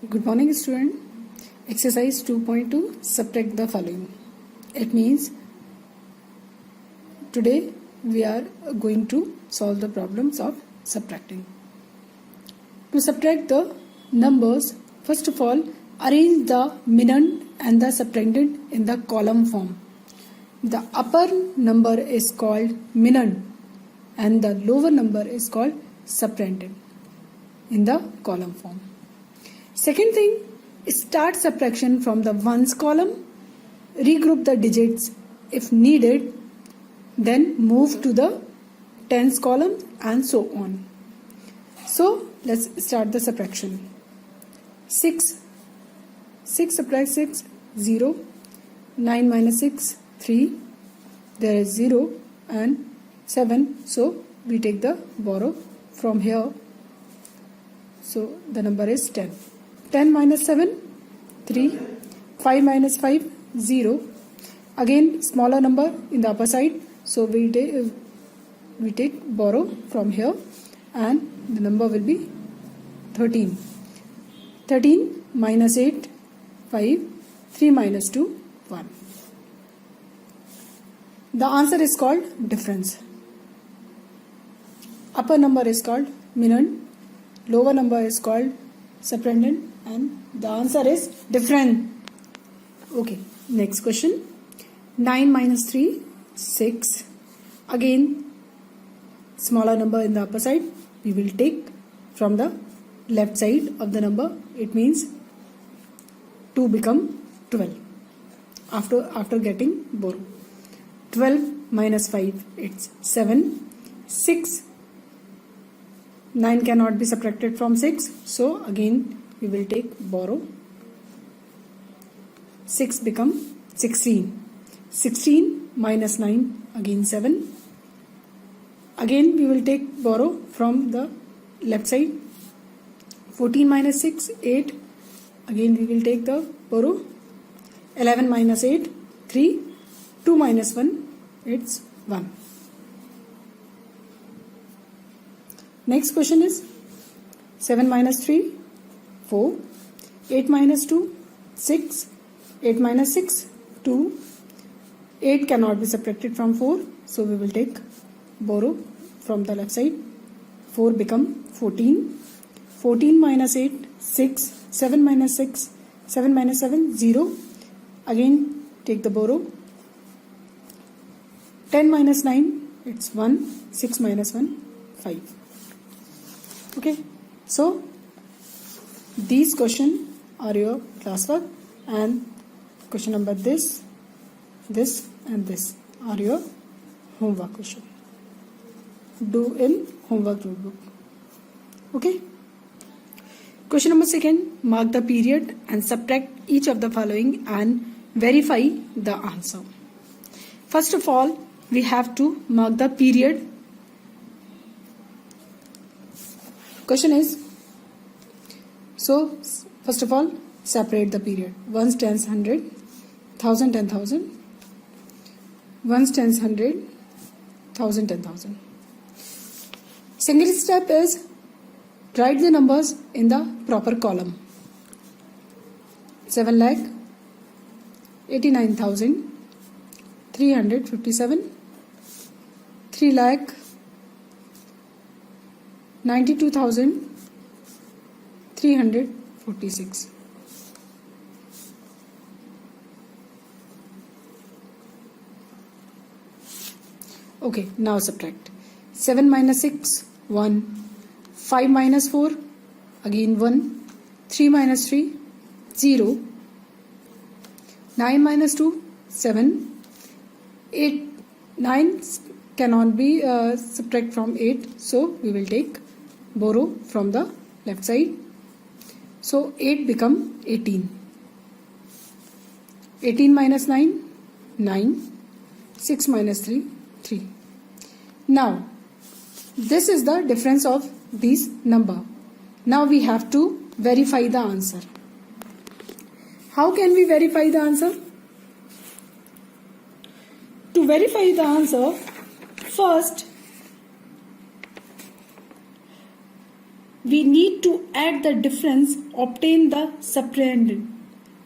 Good morning, student. Exercise 2.2, subtract the following. It means today we are going to solve the problems of subtracting. To subtract the numbers, first of all, arrange the minimum and the subtracted in the column form. The upper number is called minimum and the lower number is called subtracted in the column form. Second thing, start subtraction from the ones column, regroup the digits if needed, then move to the tens column and so on. So let's start the subtraction. 6 subtract 6, 0. 9 minus 6, 3. There is 0 and 7. So we take the borrow from here. So the number is 10. 10 minus 7, 3. 5 minus 5, 0. Again smaller number in the upper side. So we take borrow from here and the number will be 13. 13 minus 8, 5. 3 minus 2, 1. The answer is called difference. Upper number is called minimum. Lower number is called subtracted. And the answer is different. Okay, next question. 9 minus 3, 6. Again, smaller number in the upper side. We will take from the left side of the number. It means 2 become 12. After getting borrow. 12 minus 5, it's 7. 6. 9 cannot be subtracted from 6. So again, we will take borrow. 6 become 16. 16 minus 9, again 7. Again we will take borrow from the left side. 14 minus 6, 8. Again we will take the borrow. 11 minus 8, 3. 2 minus 1, it's 1. Next question is 7 minus 3, 4. 8 minus 2, 6. 8 minus 6, 2. 8 cannot be subtracted from 4. So we will take borrow from the left side. 4 become 14. 14 minus 8, 6. 7 minus 6, 7 minus 7, 0. Again take the borrow. 10 minus 9, it's 1. 6 minus 1, 5. Okay, so these questions are your classwork and question number this and this are your homework question. Do in homework notebook. Okay. Question number 2, mark the period and subtract each of the following and verify the answer. First of all, we have to mark the period. Question is, so first of all, separate the period. Ones, tens, 100, 1000, 10,000. Ones, tens, 100, 1000, 10,000. Second step is write the numbers in the proper column. 7 lakh 89,357. 3 lakh 92,346. Okay, now subtract. 7 minus 6, 1. 5 minus 4, again 1. 3 minus 3, 0. 9 minus 2, 7. 8, 9 cannot be subtract from 8. So we will take borrow from the left side. So 8 become 18. 18 minus 9, 9. 6 minus 3, 3. Now this is the difference of these number. Now we have to verify the answer. How can we verify the answer? To verify the answer, first we need to add the difference, obtain the subtrahend.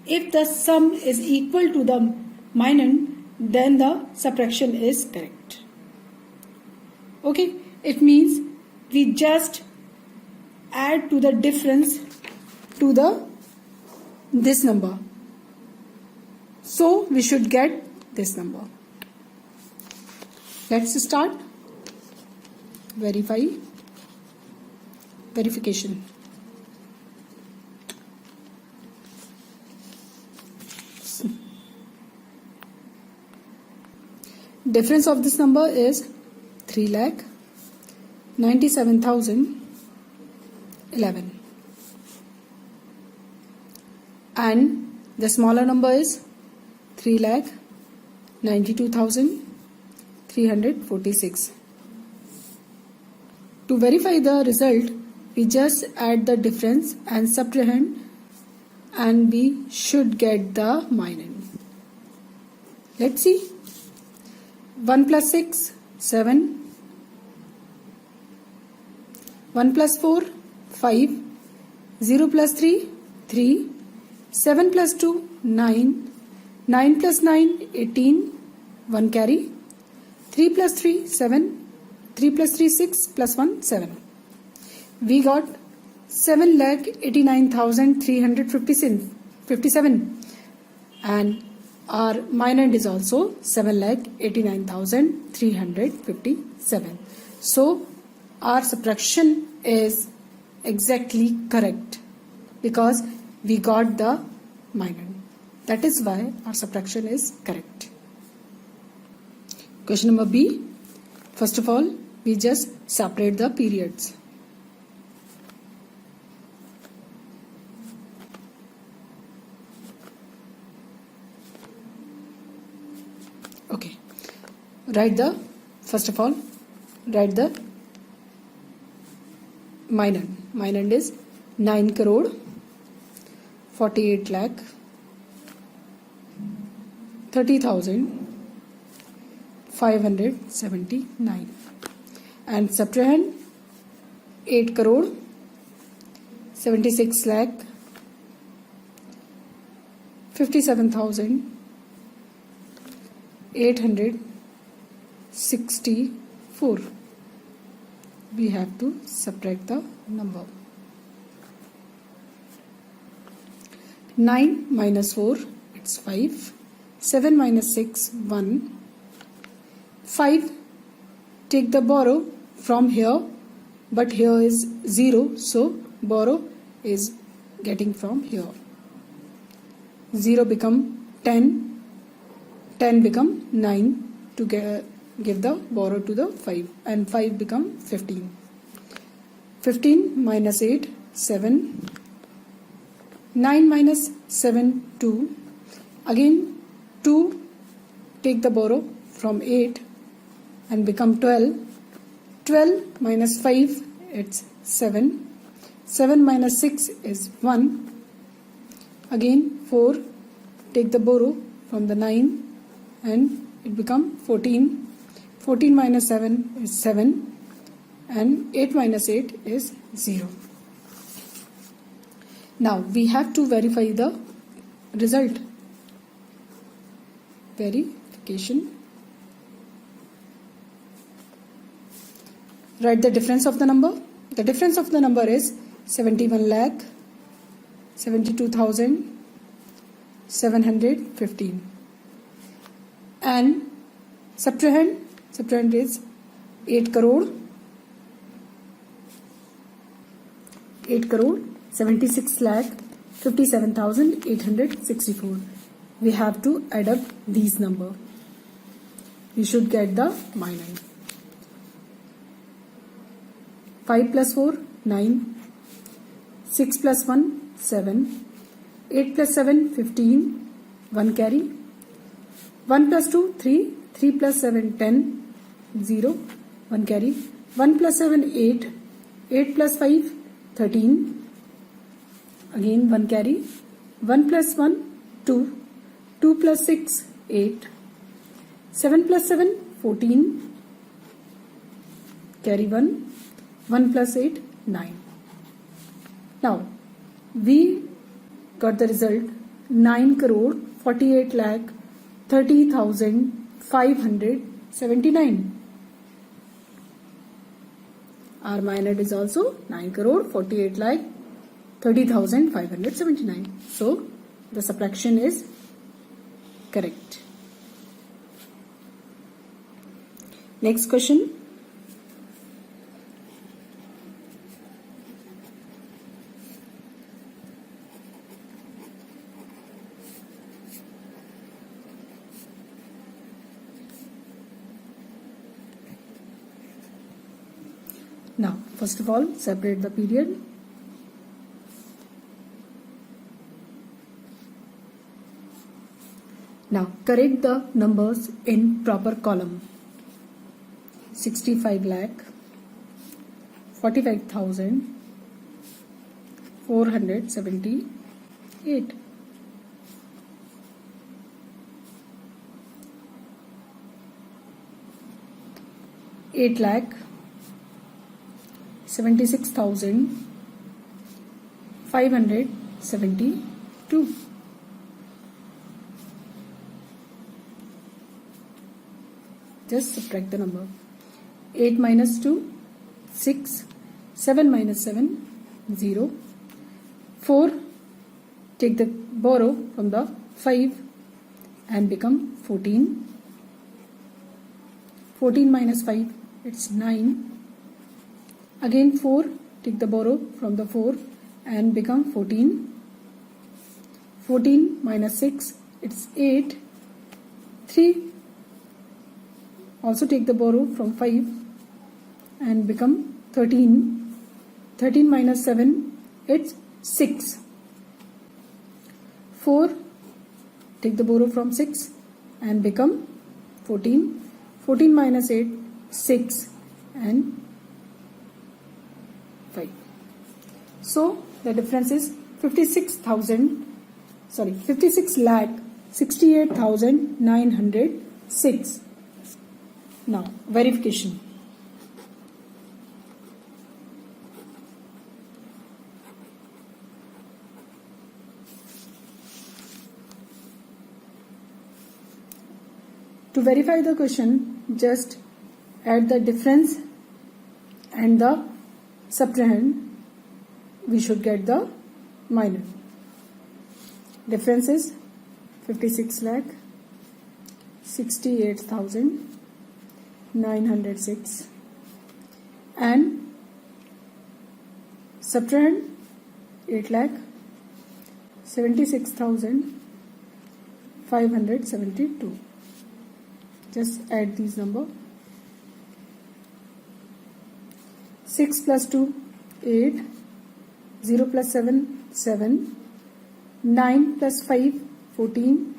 If the sum is equal to the minand, then the subtraction is correct. Okay, it means we just add to the difference to this number. So we should get this number. Let's start. Verification. Difference of this number is 3,97,011, and the smaller number is 3,92,346. To verify the result, we just add the difference and subtrahend, and we should get the minand. Let's see. 1 plus 6, 7. 1 plus 4, 5. 0 plus 3, 3. 7 plus 2, 9. 9 plus 9, 18. 1 carry. 3 plus 3, 7. 3 plus 3, 6. Plus 1, 7. We got 7,89,357, and our minand is also 7,89,357. So our subtraction is exactly correct because we got the minand. That is why our subtraction is correct. Question number B. First of all, we just separate the periods. Okay, first of all, write the minand. Minand is 9 crore 48 lakh 30,579, and subtrahend 8 crore 76 lakh 57,864. We have to subtract the number. 9 minus 4, it's 5. 7 minus 6, 1. 5, take the borrow from here, but here is 0, so borrow is getting from here. 0 become 10, 10 become 9 to give the borrow to the 5, and 5 become 15. 15 minus 8, 7. 9 minus 7, 2. Again 2, take the borrow from 8 and become 12. 12 minus 5, it's 7. 7 minus 6 is 1. Again 4, take the borrow from the 9 and it become 14. 14 minus 7 is 7, and 8 minus 8 is 0. Now we have to verify the result. Verification. Write the difference of the number. The difference of the number is 71 lakh 72,715, and subtrahend is 8 crore 76 lakh 57,864. We have to add up these numbers. We should get the minand. 5 plus 4, 9. 6 plus 1, 7. 8 plus 7, 15. 1 carry. 1 plus 2, 3. 3 plus 7, 10. 0. 1 carry. 1 plus 7, 8. 8 plus 5, 13. Again 1 carry. 1 plus 1, 2. 2 plus 6, 8. 7 plus 7, 14. Carry 1. 1 plus 8, 9. Now we got the result 9 crore 48 lakh 30,579. Our minor is also 9 crore 48 lakh 30,579. So the subtraction is correct. Next question. Now, first of all, separate the period. Now, correct the numbers in proper column. 65 lakh, 45,478. 8 lakh, 76,572. Just subtract the number. 8 minus 2, 6. 7 minus 7, 0. 4. Take the borrow from the 5 and become 14. 14 minus 5, it's 9. Again 4, take the borrow from the 4 and become 14. 14 minus 6, it's 8. 3, also take the borrow from 5 and become 13. 13 minus 7, it's 6. 4, take the borrow from 6 and become 14. 14 minus 8, 6 and 5. So the difference is 56 lakh 68,906. Now verification. To verify the question, just add the difference and the subtrahend. We should get the minor. Difference is 56 lakh 68,906 and subtrahend 8 lakh 76,572. Just add these number. 6 plus 2, 8. 0 plus 7, 7. 9 plus 5, 14.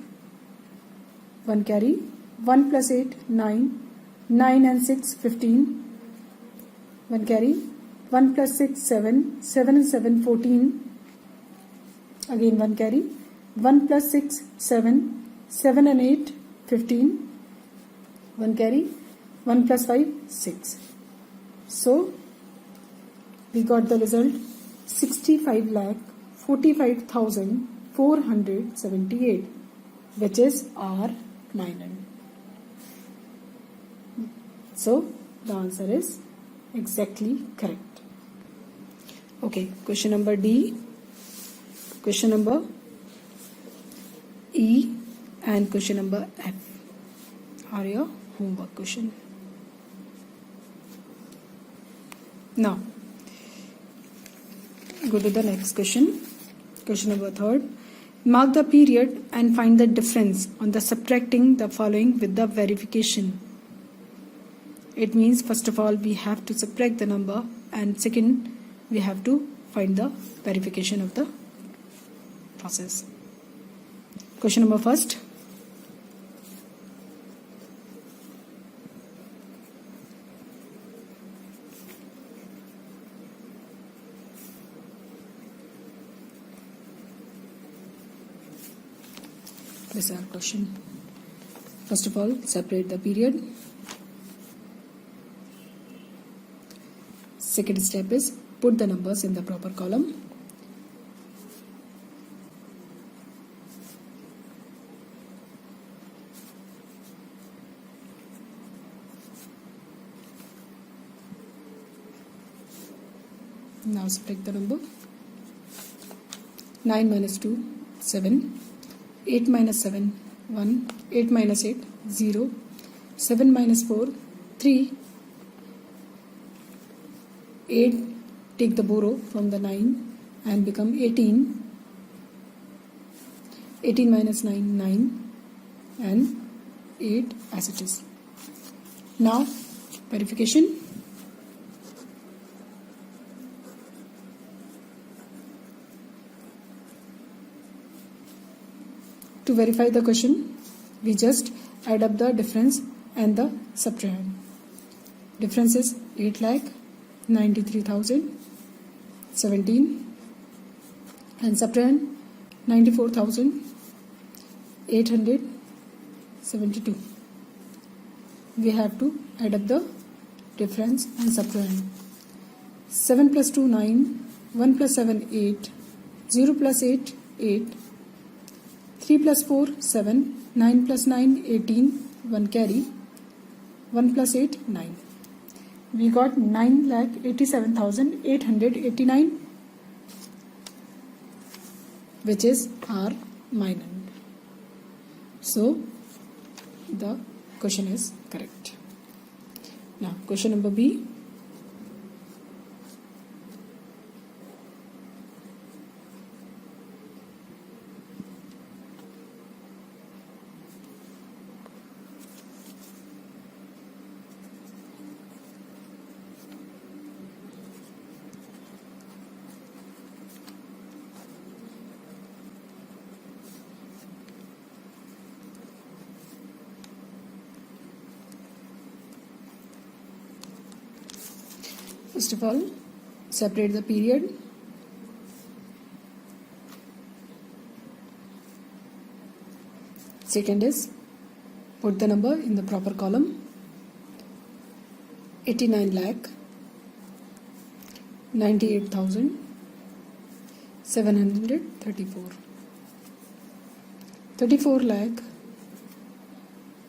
1 carry. 1 plus 8, 9. 9 and 6, 15. 1 carry. 1 plus 6, 7. 7 and 7, 14. Again 1 carry. 1 plus 6, 7. 7 and 8, 15. 1 carry. 1 plus 5, 6. So we got the result 65 lakh 45,478, which is our minor. So the answer is exactly correct. Okay, question number D, question number E and question number F are your homework question. Now go to the next question. Question number 3. Mark the period and find the difference on the subtracting the following with the verification. It means first of all we have to subtract the number, and second we have to find the verification of the process. Question number 1. This is our question. First of all, separate the period. Second step is put the numbers in the proper column. Now subtract the number. 9 minus 2, 7. 8 minus 7, 1. 8 minus 8, 0. 7 minus 4, 3. 8, take the borrow from the 9 and become 18. 18 minus 9, 9. And 8 as it is. Now verification. To verify the question, we just add up the difference and the subtrahend. Difference is 8,93,017 and subtrahend 94,872. We have to add up the difference and subtrahend. 7 plus 2, 9. 1 plus 7, 8. 0 plus 8, 8. 3 plus 4, 7. 9 plus 9, 18. 1 carry. 1 plus 8, 9. We got 9,87,889, which is our minimum. So the question is correct. Now question number B. First of all, separate the period. Second is, put the number in the proper column. 89 lakh 98,734. 34 lakh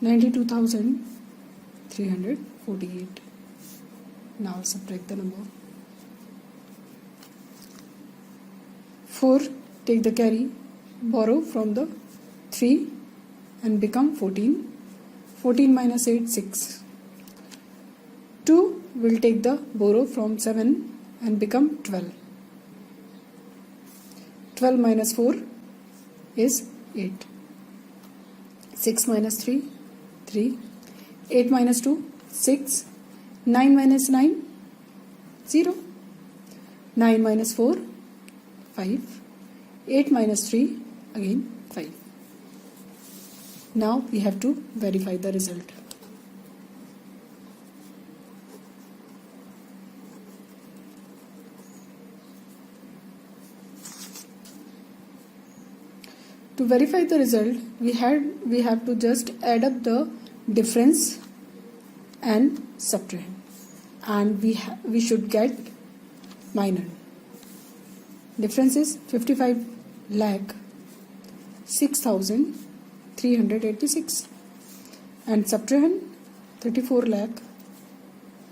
92,348. Now subtract the number. 4, take the carry, borrow from the 3 and become 14. 14 minus 8, 6. 2 will take the borrow from 7 and become 12. 12 minus 4 is 8. 6 minus 3, 3. 8 minus 2, 6. 9 minus 9, 0. 9 minus 4, 5. 8 minus 3, again 5. Now we have to verify the result. To verify the result, we have to just add up the difference and subtrahend, and we should get minimum. Difference is 55 lakh 6,386 and subtrahend 34 lakh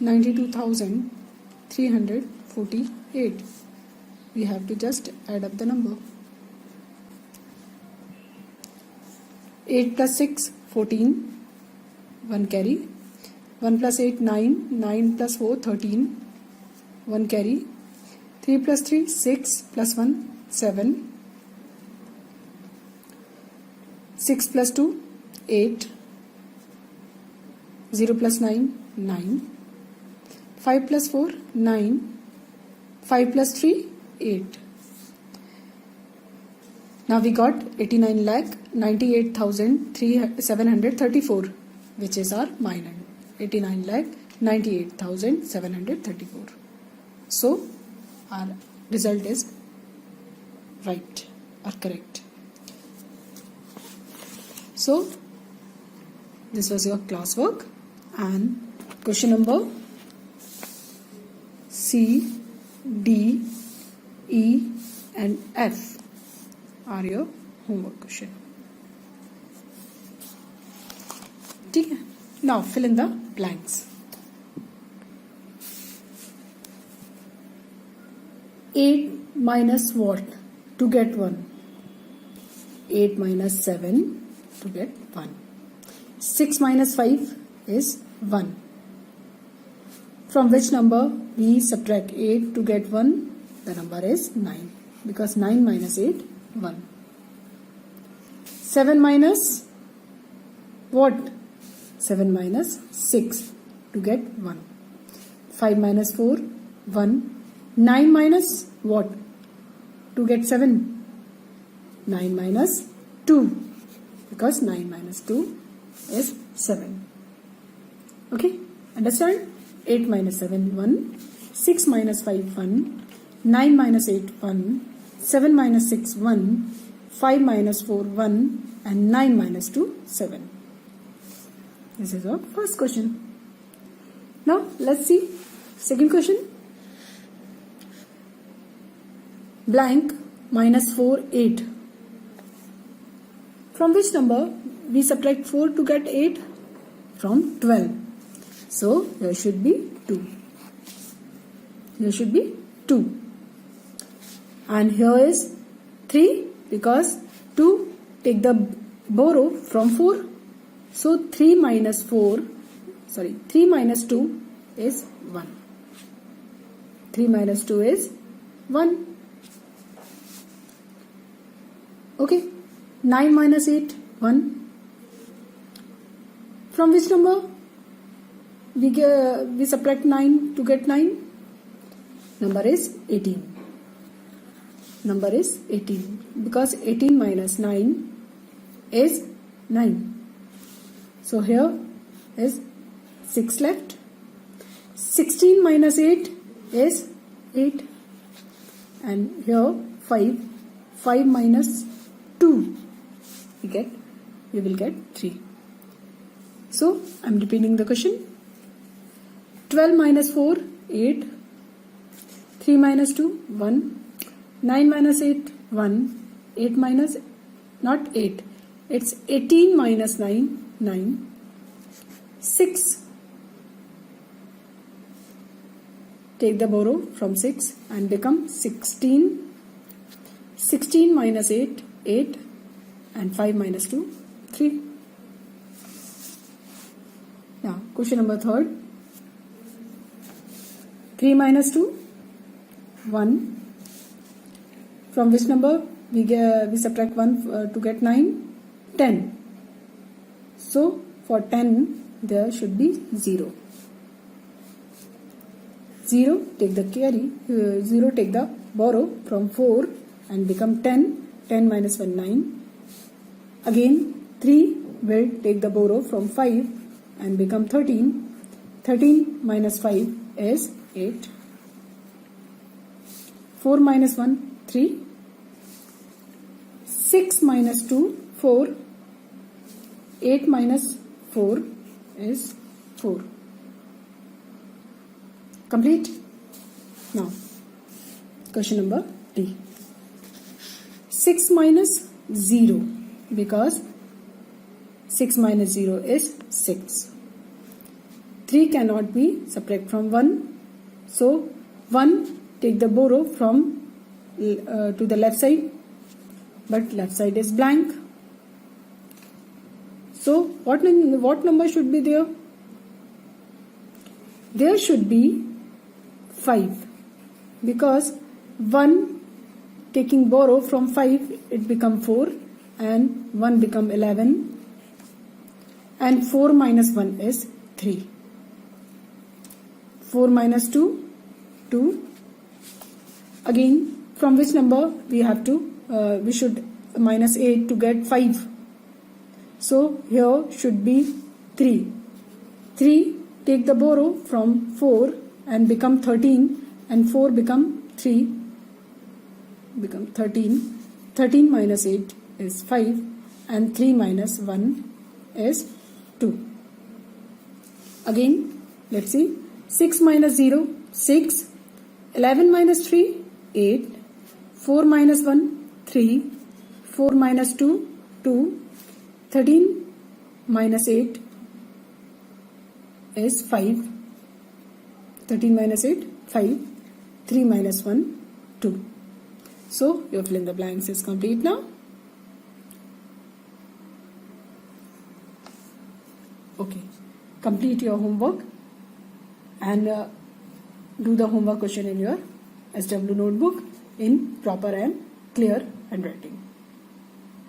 92,348. We have to just add up the number. 8 plus 6, 14. 1 carry. 1 plus 8, 9. 9 plus 4, 13. 1 carry. 3 plus 3, 6. Plus 1, 7. 6 plus 2, 8. 0 plus 9, 9. 5 plus 4, 9. 5 plus 3, 8. Now we got 89 lakh 98,734, which is our minimum. 89 lakh 98,734. So our result is right or correct. So this was your classwork, and question number C, D, E and F are your homework question. Okay. Now fill in the blanks. 8 minus what to get 1? 8 minus 7 to get 1. 6 minus 5 is 1. From which number we subtract 8 to get 1? The number is 9, because 9 minus 8, 1. 7 minus what? 7 minus 6 to get 1. 5 minus 4, 1. 9 minus what? To get 7. 9 minus 2, because 9 minus 2 is 7. Okay, understand? 8 minus 7, 1. 6 minus 5, 1. 9 minus 8, 1. 7 minus 6, 1. 5 minus 4, 1. And 9 minus 2, 7. This is our first question. Now, let's see second question. Blank minus 4, 8. From which number we subtract 4 to get 8? From 12. So, there should be 2. Here should be 2. And here is 3, because 2 take the borrow from 4. So, 3 minus 2 is 1. 3 minus 2 is 1. Okay. 9 minus 8, 1. From which number we subtract 9 to get 9? Number is 18. Number is 18, because 18 minus 9 is 9. So here is 6 left. 16 minus 8 is 8. And here 5. 5 minus 2. We will get 3. So, I am repeating the question. 12 minus 4, 8. 3 minus 2, 1. 9 minus 8, 1. 8 minus, not 8. It's 18 minus 9, 9. 6. Take the borrow from 6 and become 16. 16 minus 8, 8. And 5 minus 2, 3. Now, question number 3. 3 minus 2, 1. From which number we subtract 1 to get 9? 10. So, for 10, there should be 0. 0, take the carry. 0, take the borrow from 4 and become 10. 10 minus 1, 9. Again, 3 will take the borrow from 5 and become 13. 13 minus 5 is 8. 4 minus 1, 3. 6 minus 2, 4. 8 minus 4 is 4. Complete? Now, question number 3. 6 minus 0. Because 6 minus 0 is 6. 3 cannot be subtract from 1. So, 1 take the borrow from to the left side. But left side is blank. So, what number should be there? There should be 5. Because 1 taking borrow from 5, it become 4. And 1 become 11, and 4 minus 1 is 3. 4 minus 2, 2. Again, from which number we have to, we should minus 8 to get 5. So, here should be 3. 3, take the borrow from 4 and become 13, and 4 become 3, become 13. 13 minus 8 is 5, and 3 minus 1 is 2. Again, let's see. 6 minus 0, 6. 11 minus 3, 8. 4 minus 1, 3. 4 minus 2, 2. 13 minus 8 is 5. 13 minus 8, 5. 3 minus 1, 2. So your fill in the blanks is complete now. Okay, complete your homework and do the homework question in your SW notebook in proper and clear handwriting.